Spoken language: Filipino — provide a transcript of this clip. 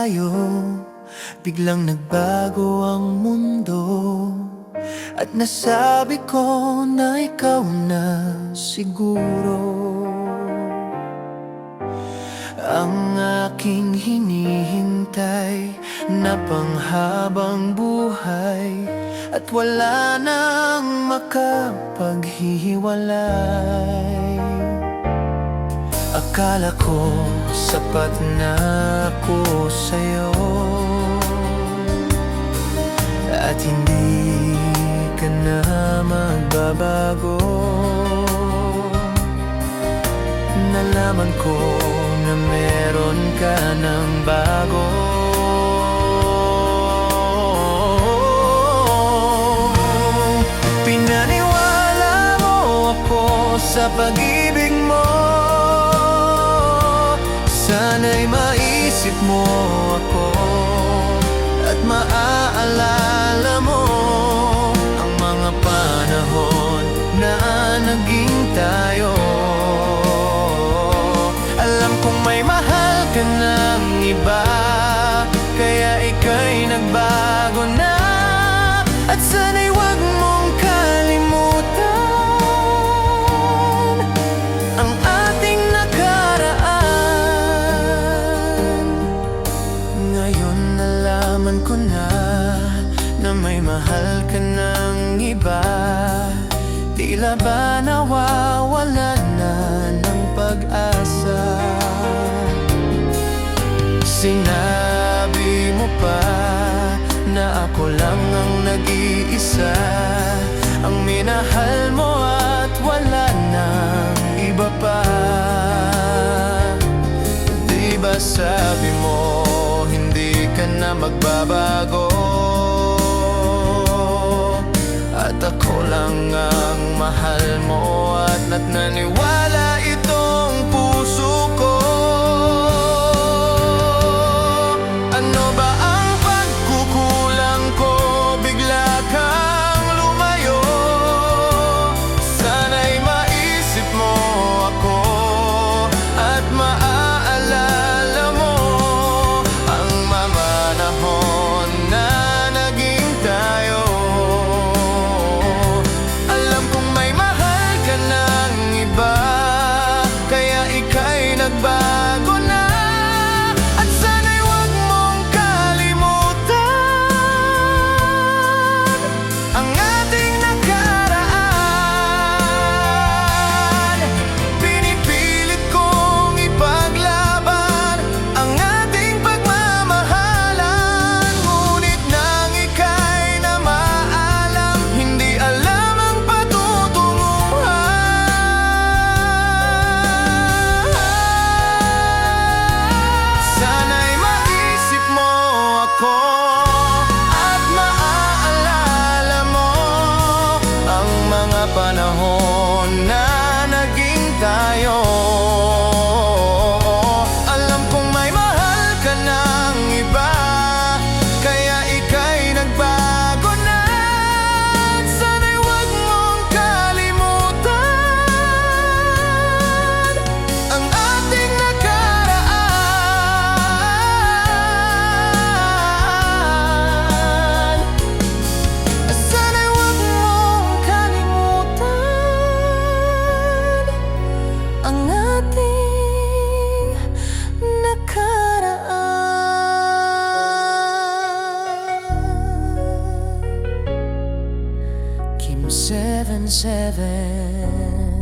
tayo, biglang nagbago ang mundo. At nasabi ko na ikaw na siguro ang aking hinihintay na panghabang buhay. At wala nang makapaghihiwalay. Akala ko sapat na ako sa'yo, at hindi ka na magbabago. Nalaman ko na meron ka ng bago. Pinaniwala mo ako sa pag-ibig mo. Sana'y maisip mo ako at maaalala mo ang mga panahon na naging tayo. Alam kong may mahal ka ng iba, kaya ika'y nagbago na. At sana'y huwag mong kalimutan ang ating nakaraan. Ngayon nalaman ko na may mahal ka ng iba. Tila ba nawawalan na ng pag-asa? Sinabi mo pa na ako lang ang nag-iisa, ang minahal mo at wala nang iba pa. Di ba sabi mo hindi ka na magbabago? At ako lang ang mahal mo at naniwala itong puso ko. Ano ba ang pagkukulang ko? Bigla kang lumayo. Sana'y maisip mo ako at maaalala mo ang mga panahon na naging tayo. Alam kong may mahal ka ng iba, kaya ika'y nagbago na. At sana'y huwag mong kalimutan ang ating nakaraan. Pinipilit kong ipaglaban ang ating pagmamahalan, ngunit nang ika'y na maalam, hindi alam ang patutunguhan. Sana'y maisip mo ako at maaalala mo ang mga panahon na naging tayo. Alam kong may mahal ka ng iba, kaya ika'y nagbago na. At sana'y huwag mong kalimutan ang ating nakaraan. Sana'y huwag mong kalimutan ang ating nakaraan. Kim 77